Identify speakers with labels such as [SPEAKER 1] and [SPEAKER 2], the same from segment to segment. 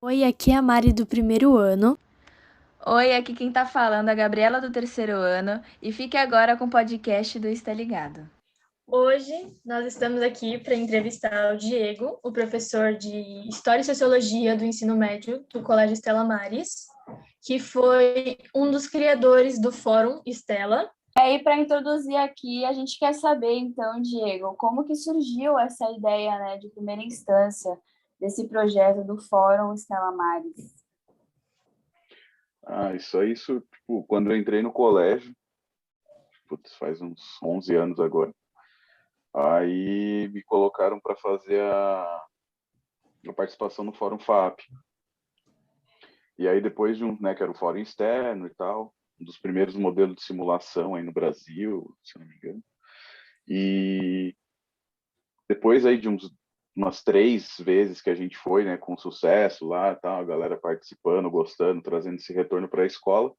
[SPEAKER 1] Oi, aqui é a Mari do primeiro ano.
[SPEAKER 2] Oi, aqui quem tá falando é a Gabriela do terceiro ano e fique agora com o podcast do Está Ligado.
[SPEAKER 3] Hoje nós estamos aqui para entrevistar o Diego, o professor de História e Sociologia do Ensino Médio do Colégio Estela Maris, que foi um dos criadores do Fórum Estela.
[SPEAKER 2] E aí, para introduzir aqui, a gente quer saber, então, Diego, como que surgiu essa ideia, né, de primeira instância desse projeto do Fórum Estela Maris?
[SPEAKER 4] Isso, tipo, quando eu entrei no colégio, putz, faz uns 11 anos agora, aí me colocaram para fazer a participação no Fórum FAP. E aí depois de um, né, que era o Fórum Externo e tal, um dos primeiros modelos de simulação aí no Brasil, se não me engano. E depois aí de umas 3 vezes que a gente foi, né, com sucesso lá, tal, a galera participando, gostando, trazendo esse retorno para a escola,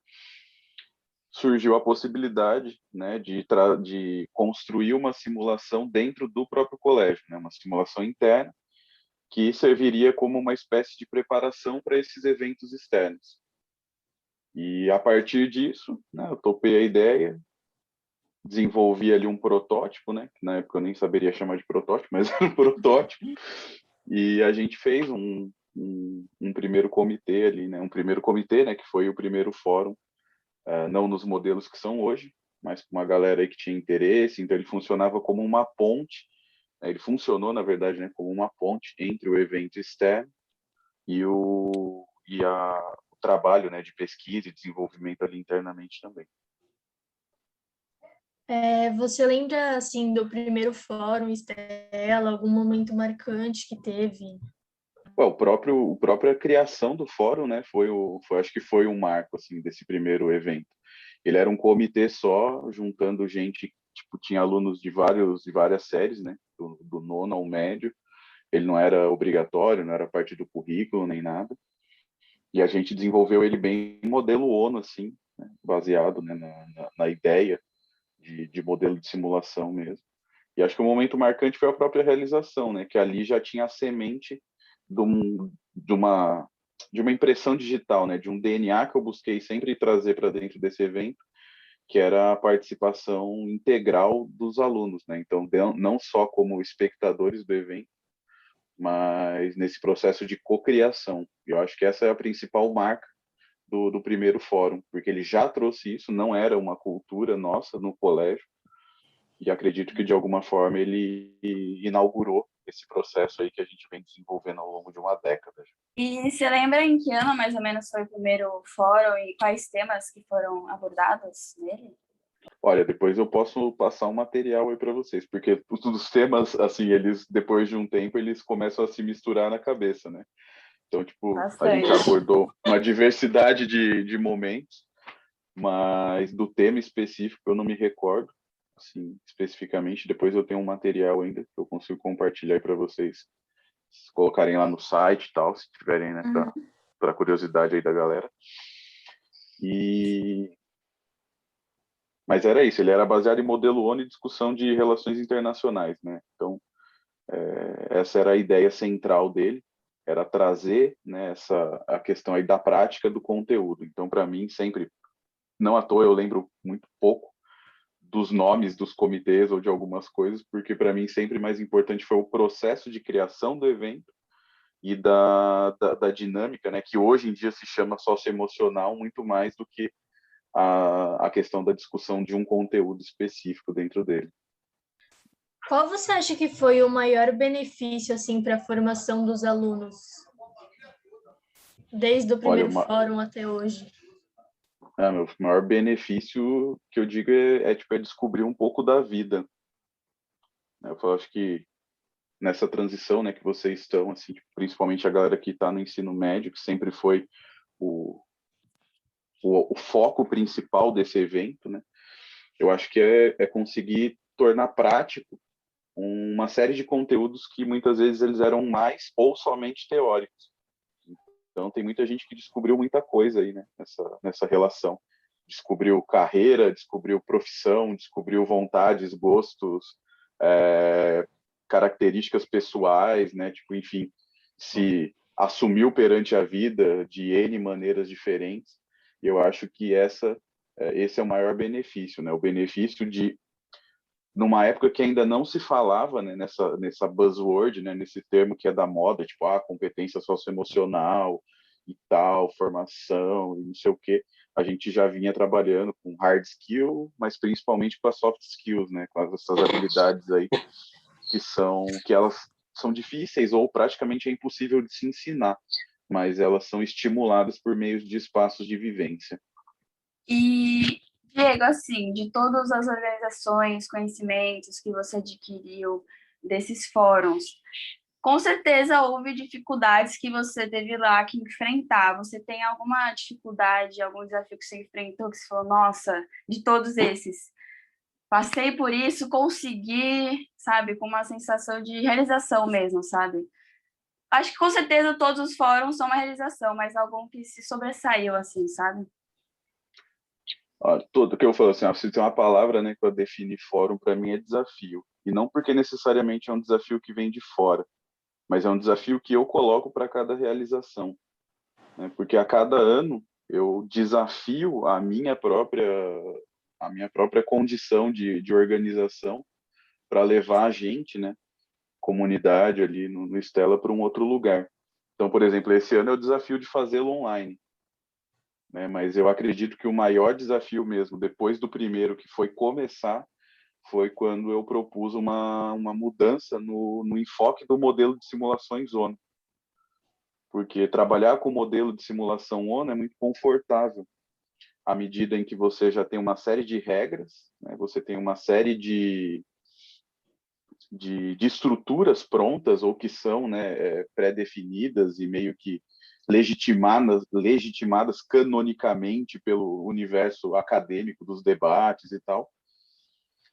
[SPEAKER 4] surgiu a possibilidade, né, de construir uma simulação dentro do próprio colégio, né, uma simulação interna que serviria como uma espécie de preparação para esses eventos externos. E a partir disso, né, eu topei a ideia, desenvolvi ali um protótipo, né, que na época eu nem saberia chamar de protótipo, mas era um protótipo, e a gente fez um primeiro comitê ali, né, que foi o primeiro fórum, não nos modelos que são hoje, mas com uma galera aí que tinha interesse, então ele funcionava como uma ponte, né, ele funcionou, na verdade, né, como uma ponte entre o evento externo e o trabalho, né, de pesquisa e desenvolvimento ali internamente também.
[SPEAKER 3] Você lembra, assim, do primeiro Fórum Estela, algum momento marcante que teve?
[SPEAKER 4] A própria criação do fórum, né, acho que foi um marco, assim, desse primeiro evento. Ele era um comitê só, juntando gente, tipo, tinha alunos de várias séries, né, do nono ao médio. Ele não era obrigatório, não era parte do currículo nem nada. E a gente desenvolveu ele bem em modelo ONU, assim, né, baseado, né, na ideia de modelo de simulação mesmo. E acho que o momento marcante foi a própria realização, né, que ali já tinha a semente de, um, de uma de uma impressão digital, né, de um DNA que eu busquei sempre trazer para dentro desse evento, que era a participação integral dos alunos, né? Então, não só como espectadores do evento, mas nesse processo de cocriação. E eu acho que essa é a principal marca do primeiro fórum, porque ele já trouxe isso, não era uma cultura nossa no colégio, e acredito que de alguma forma ele inaugurou esse processo aí que a gente vem desenvolvendo ao longo de uma década.
[SPEAKER 2] E você lembra em que ano mais ou menos foi o primeiro fórum e quais temas que foram abordados nele?
[SPEAKER 4] Olha, depois eu posso passar um material aí para vocês, porque os temas, assim, eles, depois de um tempo, eles começam a se misturar na cabeça, né? Então, tipo, a gente
[SPEAKER 2] Bastante.
[SPEAKER 4] abordou uma diversidade de momentos, mas do tema específico eu não me recordo, assim, especificamente. Depois eu tenho um material ainda que eu consigo compartilhar aí para vocês colocarem lá no site e tal, se tiverem, né, para curiosidade aí da galera. E Mas era isso, ele era baseado em modelo ONU e discussão de relações internacionais, né? Então, essa era a ideia central dele, era trazer, né, a questão aí da prática do conteúdo. Então, para mim, sempre, não à toa, eu lembro muito pouco dos nomes dos comitês ou de algumas coisas, porque para mim sempre mais importante foi o processo de criação do evento e da dinâmica, né, que hoje em dia se chama socioemocional muito mais do que a questão da discussão de um conteúdo específico dentro dele.
[SPEAKER 3] Qual você acha que foi o maior benefício, assim, para a formação dos alunos, desde o
[SPEAKER 4] Olha,
[SPEAKER 3] primeiro fórum até hoje?
[SPEAKER 4] meu maior benefício que eu digo tipo, é descobrir um pouco da vida. Eu acho que nessa transição, né, que vocês estão, assim, tipo, principalmente a galera que está no ensino médio, que sempre foi o, o foco principal desse evento, né? Eu acho que é conseguir tornar prático uma série de conteúdos que muitas vezes eles eram mais ou somente teóricos. Então tem muita gente que descobriu muita coisa aí, né, nessa relação. Descobriu carreira, descobriu profissão, descobriu vontades, gostos, características pessoais, né? Tipo, enfim, se assumiu perante a vida de N maneiras diferentes. E eu acho que esse é o maior benefício, né? O benefício de, numa época que ainda não se falava, né, nessa buzzword, né, nesse termo que é da moda, tipo, competência socioemocional e tal, formação e não sei o quê, a gente já vinha trabalhando com hard skill, mas principalmente com as soft skills, né, com essas habilidades aí que elas são difíceis ou praticamente é impossível de se ensinar, mas elas são estimuladas por meio de espaços de vivência.
[SPEAKER 2] E, Diego, assim, de todas as organizações, conhecimentos que você adquiriu desses fóruns, com certeza houve dificuldades que você teve lá que enfrentar. Você tem alguma dificuldade, algum desafio que você enfrentou, que você falou, nossa, de todos esses, passei por isso, consegui, sabe, com uma sensação de realização mesmo, sabe? Acho que com certeza todos os fóruns são uma realização, mas algum que se sobressaiu, assim, sabe?
[SPEAKER 4] Tudo que eu falo assim, se tem uma palavra, né, para definir fórum, para mim é desafio. E não porque necessariamente é um desafio que vem de fora, mas é um desafio que eu coloco para cada realização, né? Porque a cada ano eu desafio a minha própria condição de organização para levar a gente, né, comunidade ali no Stella para um outro lugar. Então, por exemplo, esse ano é o desafio de fazê-lo online, né? Mas eu acredito que o maior desafio mesmo, depois do primeiro, que foi começar, foi quando eu propus uma mudança no enfoque do modelo de simulações ONU. Porque trabalhar com o modelo de simulação ONU é muito confortável, à medida em que você já tem uma série de regras, né? Você tem uma série de estruturas prontas ou que são, né, pré-definidas e meio que legitimadas canonicamente pelo universo acadêmico dos debates e tal.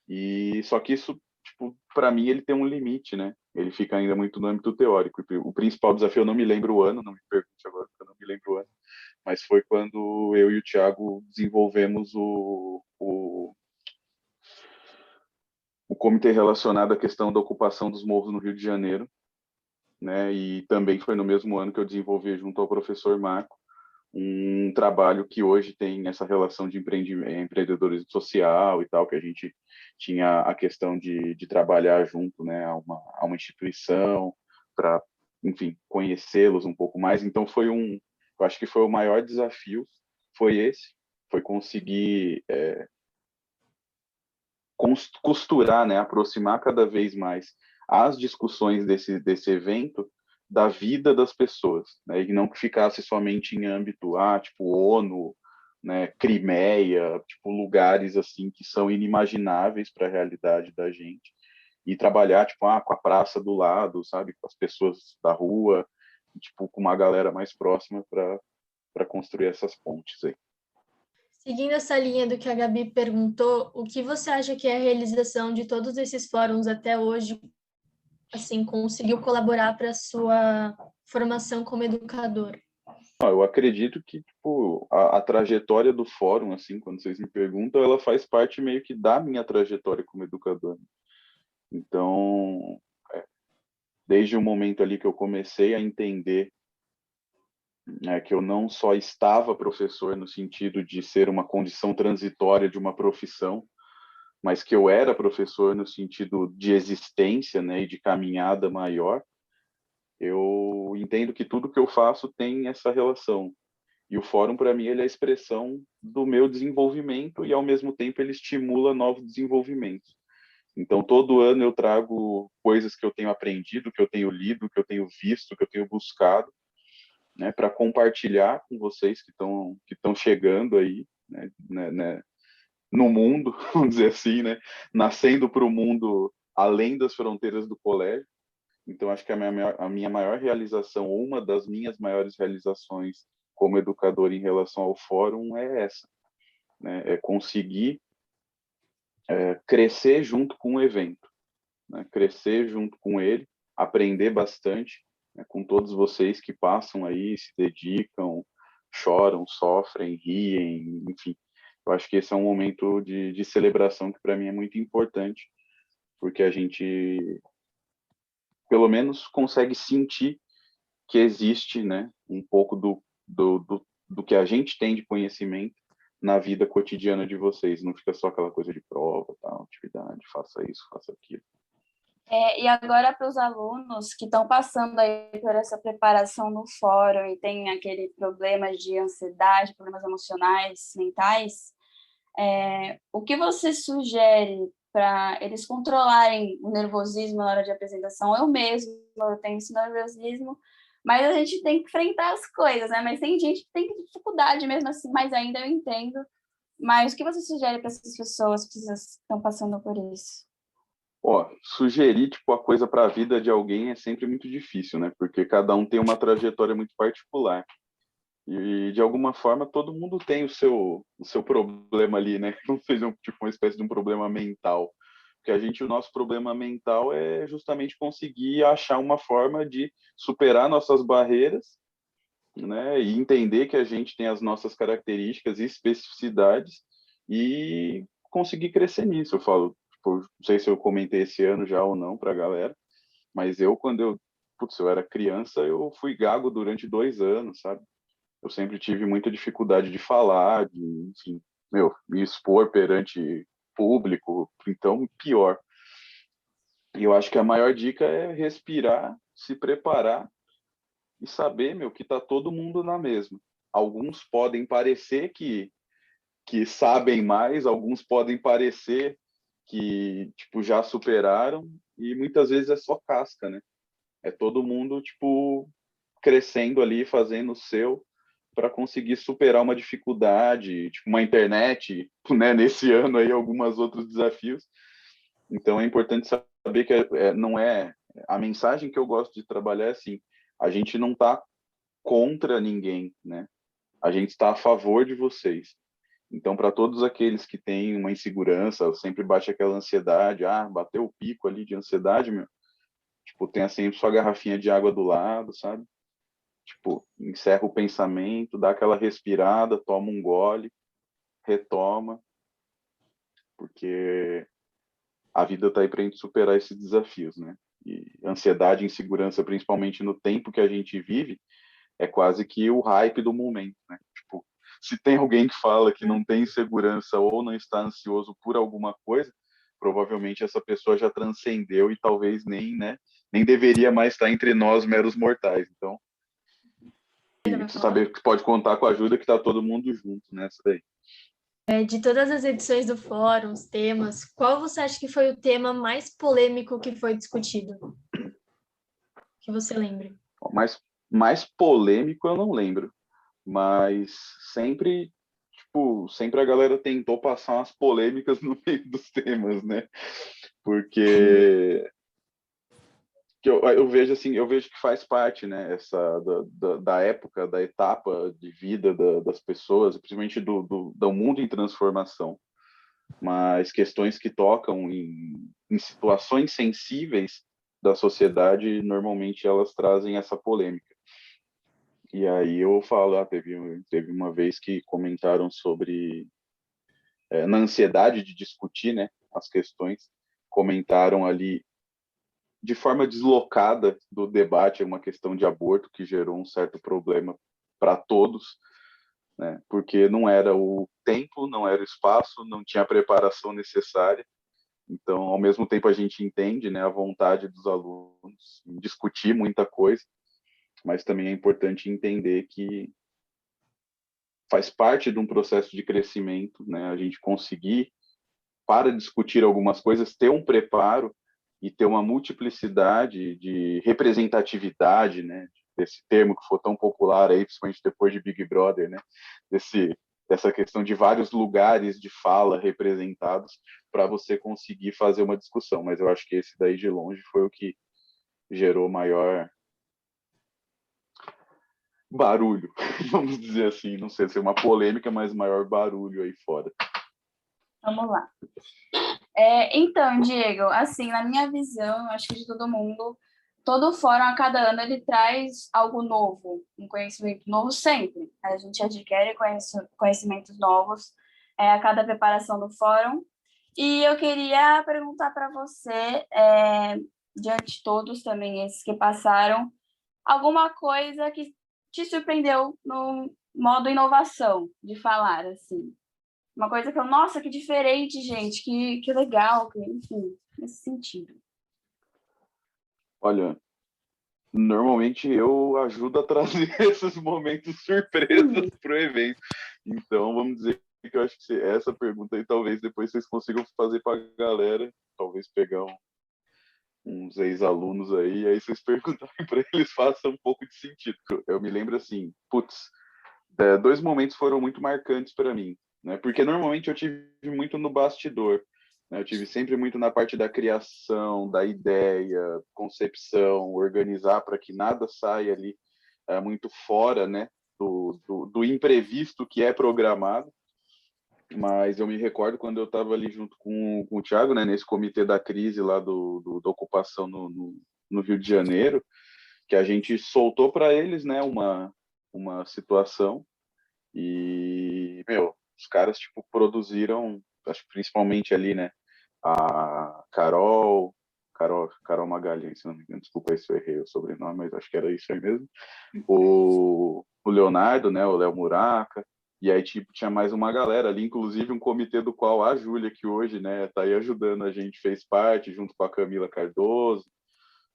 [SPEAKER 4] E só que isso, tipo, para mim ele tem um limite, né? Ele fica ainda muito no âmbito teórico. O principal desafio, eu não me lembro o ano, não me pergunte agora, porque eu não me lembro o ano, mas foi quando eu e o Thiago desenvolvemos o comitê relacionado à questão da ocupação dos morros no Rio de Janeiro, né? E também foi no mesmo ano que eu desenvolvi junto ao professor Marco um trabalho que hoje tem essa relação de empreendedorismo social e tal, que a gente tinha a questão de trabalhar junto, né, a uma instituição para, enfim, conhecê-los um pouco mais. Então eu acho que foi o maior desafio, foi conseguir costurar, né, aproximar cada vez mais as discussões desse evento da vida das pessoas, né, e não que ficasse somente em âmbito, tipo ONU, né, Crimeia, tipo lugares assim que são inimagináveis para a realidade da gente, e trabalhar tipo com a praça do lado, sabe, com as pessoas da rua, tipo com uma galera mais próxima para construir essas pontes aí.
[SPEAKER 3] Seguindo essa linha do que a Gabi perguntou, o que você acha que é a realização de todos esses fóruns até hoje, assim, conseguiu colaborar para a sua formação como educador?
[SPEAKER 4] Eu acredito que tipo, a trajetória do fórum, assim, quando vocês me perguntam, ela faz parte meio que da minha trajetória como educador. Então, desde o momento ali que eu comecei a entender, né, que eu não só estava professor no sentido de ser uma condição transitória de uma profissão, mas que eu era professor no sentido de existência, né, e de caminhada maior, eu entendo que tudo que eu faço tem essa relação. E o fórum, para mim, ele é a expressão do meu desenvolvimento e, ao mesmo tempo, ele estimula novos desenvolvimentos. Então, todo ano eu trago coisas que eu tenho aprendido, que eu tenho lido, que eu tenho visto, que eu tenho buscado, né, para compartilhar com vocês que estão chegando aí, né, no mundo, vamos dizer assim, né, nascendo para o mundo além das fronteiras do colégio. Então, acho que a minha maior realização, ou uma das minhas maiores realizações como educador em relação ao fórum é essa, né? É conseguir crescer junto com o evento, né? Crescer junto com ele, aprender bastante, né, com todos vocês que passam aí, se dedicam, choram, sofrem, riem, enfim. Eu acho que esse é um momento de celebração que para mim é muito importante, porque a gente, pelo menos, consegue sentir que existe, né, um pouco do que a gente tem de conhecimento na vida cotidiana de vocês. Não fica só aquela coisa de prova, tal, atividade, faça isso, faça aquilo.
[SPEAKER 2] E agora para os alunos que estão passando aí por essa preparação no fórum e tem aquele problema de ansiedade, problemas emocionais, mentais, o que você sugere para eles controlarem o nervosismo na hora de apresentação? Eu mesmo, eu tenho esse nervosismo, mas a gente tem que enfrentar as coisas, né? Mas tem gente que tem dificuldade mesmo assim, mas ainda eu entendo. Mas o que você sugere para essas pessoas que estão passando por isso?
[SPEAKER 4] Ó, sugerir, tipo, a coisa para a vida de alguém é sempre muito difícil, né? Porque cada um tem uma trajetória muito particular. E, de alguma forma, todo mundo tem o seu problema ali, né? Não seja tipo uma espécie de um problema mental. Porque o nosso problema mental é justamente conseguir achar uma forma de superar nossas barreiras, né? E entender que a gente tem as nossas características e especificidades e conseguir crescer nisso. Eu falo, tipo, não sei se eu comentei esse ano já ou não para a galera, mas eu era criança, eu fui gago durante 2 anos, sabe? Eu sempre tive muita dificuldade de falar, enfim, me expor perante público, então pior. E eu acho que a maior dica é respirar, se preparar e saber, que tá todo mundo na mesma. Alguns podem parecer que sabem mais, alguns podem parecer que, tipo, já superaram, e muitas vezes é só casca, né? É todo mundo, tipo, crescendo ali, fazendo o seu, para conseguir superar uma dificuldade, tipo uma internet, né, nesse ano aí, alguns outros desafios. Então é importante saber que não é a mensagem que eu gosto de trabalhar é assim, a gente não está contra ninguém, né? A gente está a favor de vocês. Então, para todos aqueles que têm uma insegurança, sempre bate aquela ansiedade, bateu o pico ali de ansiedade, tipo, tenha sempre sua garrafinha de água do lado, sabe? Tipo, encerra o pensamento, dá aquela respirada, toma um gole, retoma, porque a vida está aí para a gente superar esses desafios, né? E ansiedade e insegurança, principalmente no tempo que a gente vive, é quase que o hype do momento, né? Tipo, se tem alguém que fala que não tem insegurança ou não está ansioso por alguma coisa, provavelmente essa pessoa já transcendeu e talvez nem, né, nem deveria mais estar entre nós meros mortais. Então, e você saber que pode contar com a ajuda que está todo mundo junto nessa daí.
[SPEAKER 3] De todas as edições do fórum, os temas, qual você acha que foi o tema mais polêmico que foi discutido? Que você lembre.
[SPEAKER 4] Mais polêmico eu não lembro, mas sempre, tipo, sempre a galera tentou passar umas polêmicas no meio dos temas, né? Porque eu vejo assim, eu vejo que faz parte, né, da época, da etapa de vida das pessoas, principalmente do mundo em transformação, mas questões que tocam em situações sensíveis da sociedade, normalmente elas trazem essa polêmica. E aí eu falo, teve uma vez que comentaram sobre, na ansiedade de discutir, né, as questões, comentaram ali de forma deslocada do debate uma questão de aborto que gerou um certo problema para todos, né? Porque não era o tempo, não era o espaço, não tinha a preparação necessária. Então, ao mesmo tempo, a gente entende, né, a vontade dos alunos em discutir muita coisa, mas também é importante entender que faz parte de um processo de crescimento, né? A gente conseguir, para discutir algumas coisas, ter um preparo e ter uma multiplicidade de representatividade, né? Desse termo que foi tão popular aí, principalmente depois de Big Brother, né? Dessa questão de vários lugares de fala representados para você conseguir fazer uma discussão. Mas eu acho que esse daí de longe foi o que gerou maior barulho, vamos dizer assim. Não sei se é uma polêmica, mas maior barulho aí fora.
[SPEAKER 2] Vamos lá. Então, Diego, assim, na minha visão, acho que de todo mundo, todo fórum, a cada ano, ele traz algo novo, um conhecimento novo sempre. A gente adquire conhecimentos novos a cada preparação do fórum. E eu queria perguntar para você, diante de todos também esses que passaram, alguma coisa que te surpreendeu no modo inovação de falar, assim. Uma coisa que eu, nossa, que diferente, gente, que legal, enfim, nesse sentido.
[SPEAKER 4] Olha, normalmente eu ajudo a trazer esses momentos surpresas para o evento. Então, vamos dizer que eu acho que essa pergunta aí talvez depois vocês consigam fazer para a galera, talvez pegar uns ex-alunos aí vocês perguntarem para eles, faça um pouco de sentido. Eu me lembro assim, putz, 2 momentos foram muito marcantes para mim, né? Porque normalmente eu tive muito no bastidor, né? Eu tive sempre muito na parte da criação, da ideia, concepção, organizar para que nada saia ali muito fora, né? Do imprevisto que é programado. Mas eu me recordo quando eu estava ali junto com o Thiago, né? Nesse comitê da crise lá da ocupação no Rio de Janeiro, que a gente soltou para eles, né? Uma situação e, meu, os caras, tipo, produziram, acho que principalmente ali, né, a Carol Magalhães, se não me engano, desculpa aí se eu errei o sobrenome, mas acho que era isso aí mesmo, o Leonardo, né, o Léo Muraca, e aí, tipo, tinha mais uma galera ali, inclusive um comitê do qual a Júlia, que hoje, né, tá aí ajudando a gente, fez parte, junto com a Camila Cardoso,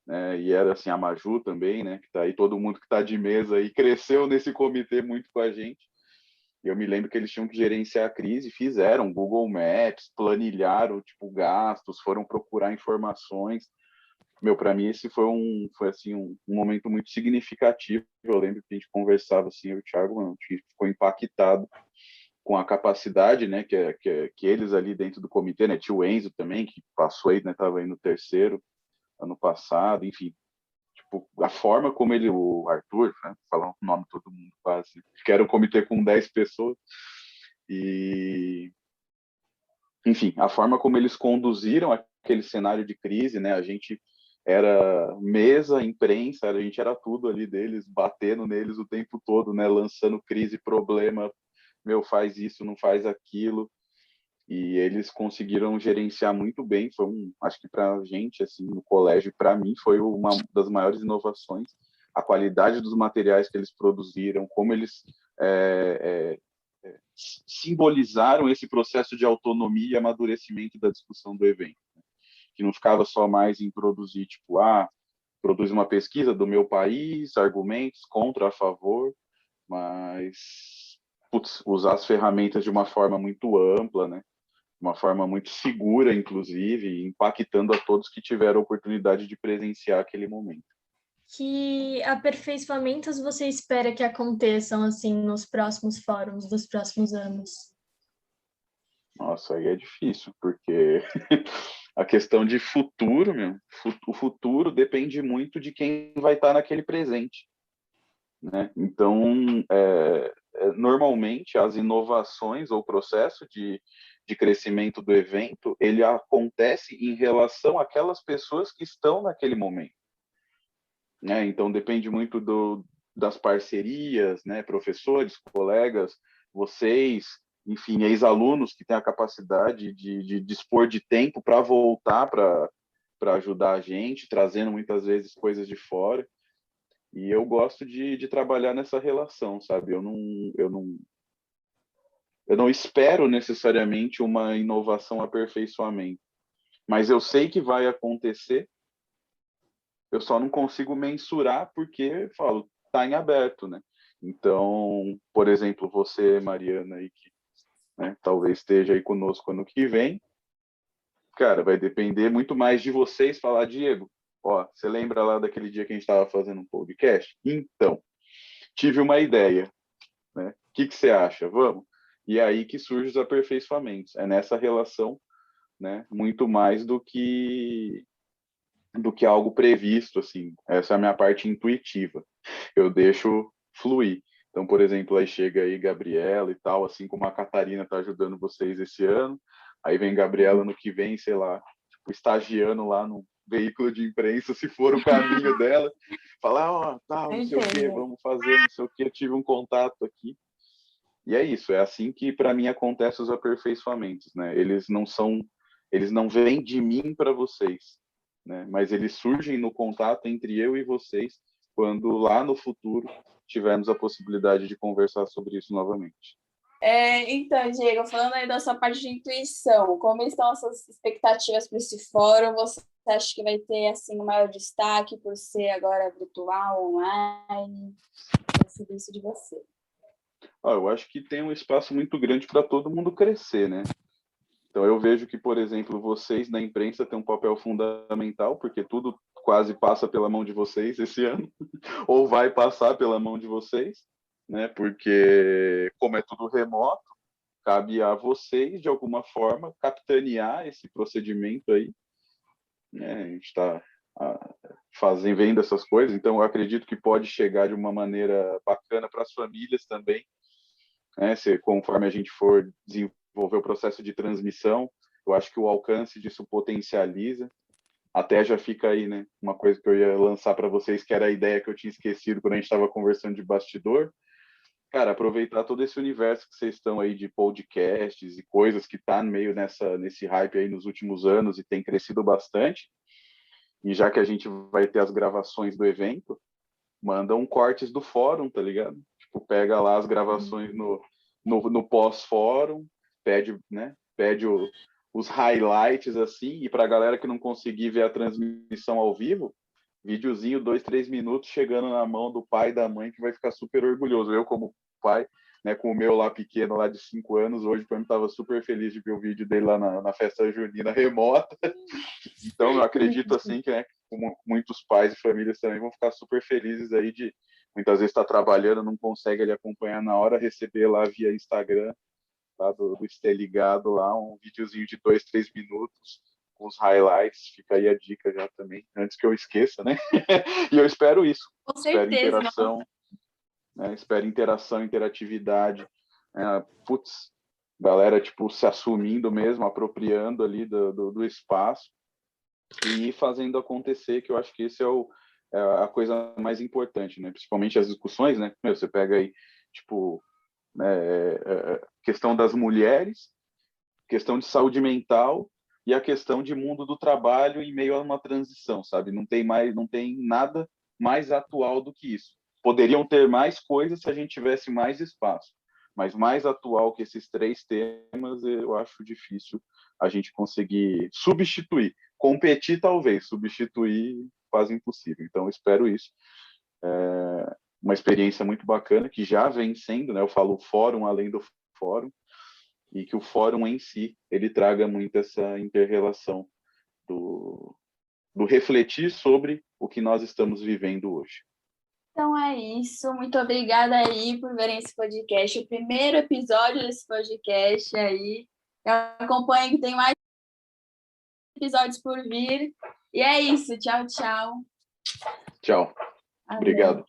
[SPEAKER 4] né, e era, assim, a Maju também, né, que tá aí, todo mundo que tá de mesa aí, cresceu nesse comitê muito com a gente. Eu me lembro que eles tinham que gerenciar a crise, fizeram Google Maps, planilharam tipo gastos, foram procurar informações. Meu, para mim esse foi assim um momento muito significativo. Eu lembro que a gente conversava assim, eu e o Thiago, mano, a gente ficou impactado com a capacidade, né, que eles ali dentro do comitê, né, tio Enzo também, que passou aí, né, tava aí no terceiro ano passado, enfim, tipo, a forma como ele, o Arthur, né, falar o nome de todo mundo quase, que era um comitê com 10 pessoas, e, enfim, a forma como eles conduziram aquele cenário de crise, né, a gente era mesa, imprensa, a gente era tudo ali deles, batendo neles o tempo todo, né, lançando crise, problema, meu, faz isso, não faz aquilo, e eles conseguiram gerenciar muito bem. Foi acho que para a gente assim no colégio, para mim foi uma das maiores inovações, a qualidade dos materiais que eles produziram, como eles simbolizaram esse processo de autonomia e amadurecimento da discussão do evento, né? Que não ficava só mais em produzir tipo produz uma pesquisa do meu país, argumentos contra, a favor, mas usar as ferramentas de uma forma muito ampla, né? Uma forma muito segura, inclusive, impactando a todos que tiveram a oportunidade de presenciar aquele momento.
[SPEAKER 3] Que aperfeiçoamentos você espera que aconteçam assim nos próximos fóruns dos próximos anos?
[SPEAKER 4] Nossa, aí é difícil, porque a questão de futuro, o futuro depende muito de quem vai estar naquele presente, né? Então, normalmente, as inovações ou o processo de crescimento do evento, ele acontece em relação àquelas pessoas que estão naquele momento, né? Então, depende muito das parcerias, né? Professores, colegas, vocês, enfim, ex-alunos que têm a capacidade de dispor de tempo para voltar para ajudar a gente, trazendo muitas vezes coisas de fora. E eu gosto de trabalhar nessa relação, sabe? Eu não espero necessariamente uma inovação, aperfeiçoamento, mas eu sei que vai acontecer, eu só não consigo mensurar porque, falo, está em aberto, né? Então, por exemplo, você, Mariana, aí, que, né, talvez esteja aí conosco ano que vem, cara, vai depender muito mais de vocês falar, Diego, ó, você lembra lá daquele dia que a gente estava fazendo um podcast? Então, tive uma ideia, né? O que você acha? Vamos? E é aí que surgem os aperfeiçoamentos. É nessa relação, né? Muito mais do que algo previsto, assim. Essa é a minha parte intuitiva. Eu deixo fluir. Então, por exemplo, aí chega aí Gabriela e tal, assim como a Catarina está ajudando vocês esse ano. Aí vem Gabriela no que vem, sei lá, tipo, estagiando lá no veículo de imprensa, se for o caminho dela, falar, ó, tal, não sei o quê, vamos fazer, não sei o quê, eu tive um contato aqui. E é isso, é assim que para mim acontecem os aperfeiçoamentos, né? Eles não vêm de mim para vocês, né? Mas eles surgem no contato entre eu e vocês quando lá no futuro tivermos a possibilidade de conversar sobre isso novamente.
[SPEAKER 2] Então, Diego, falando aí da sua parte de intuição, como estão as suas expectativas para esse fórum? Você acha que vai ter assim um maior destaque por ser agora virtual, online? Quero saber isso de você.
[SPEAKER 4] Eu acho que tem um espaço muito grande para todo mundo crescer, né? Então eu vejo que, por exemplo, vocês na imprensa têm um papel fundamental, porque tudo quase passa pela mão de vocês esse ano, ou vai passar pela mão de vocês, né? Porque como é tudo remoto, cabe a vocês, de alguma forma, capitanear esse procedimento aí, né? A gente está vendo essas coisas, então eu acredito que pode chegar de uma maneira bacana para as famílias também, né? Conforme a gente for desenvolver o processo de transmissão, eu acho que o alcance disso potencializa. Até já fica aí, né? Uma coisa que eu ia lançar para vocês, que era a ideia que eu tinha esquecido quando a gente estava conversando de bastidor. Cara, aproveitar todo esse universo que vocês estão aí de podcasts e coisas que tá no meio nesse hype aí nos últimos anos e tem crescido bastante. E já que a gente vai ter as gravações do evento, manda cortes do fórum, tá ligado? Tipo, pega lá as gravações no pós-fórum, pede, né? Pede os highlights, assim, e pra galera que não conseguir ver a transmissão ao vivo, videozinho, 2, 3 minutos, chegando na mão do pai e da mãe, que vai ficar super orgulhoso. Eu, como pai, né, com o meu lá pequeno, lá de 5 anos, hoje para mim estava super feliz de ver o vídeo dele lá na festa junina remota. Então, eu acredito, assim, que, né, como muitos pais e famílias também vão ficar super felizes aí de, muitas vezes, estar trabalhando, não consegue ele acompanhar na hora, receber lá via Instagram, tá, do Esté Ligado lá, um videozinho de 2, 3 minutos, com os highlights. Fica aí a dica já também, antes que eu esqueça, né? E eu espero isso.
[SPEAKER 2] Com
[SPEAKER 4] Espero
[SPEAKER 2] certeza,
[SPEAKER 4] interação, né? Espero interação, interatividade. Putz, galera, tipo, se assumindo mesmo, apropriando ali do espaço e fazendo acontecer, que eu acho que esse é a coisa mais importante, né? Principalmente as discussões, né? Você pega aí, tipo, né, questão das mulheres, questão de saúde mental e a questão de mundo do trabalho em meio a uma transição, sabe? Não tem nada mais atual do que isso. Poderiam ter mais coisas se a gente tivesse mais espaço, mas mais atual que esses 3 temas, eu acho difícil a gente conseguir substituir. Competir, talvez, substituir, quase impossível. Então, eu espero isso. Uma experiência muito bacana, que já vem sendo, né? Eu falo fórum além do fórum, e que o fórum em si, ele traga muito essa inter-relação do refletir sobre o que nós estamos vivendo hoje.
[SPEAKER 2] Então é isso. Muito obrigada aí por verem esse podcast, o primeiro episódio desse podcast aí. Acompanhem que tem mais episódios por vir. E é isso. Tchau, tchau.
[SPEAKER 4] Tchau.
[SPEAKER 2] Até.
[SPEAKER 4] Obrigado.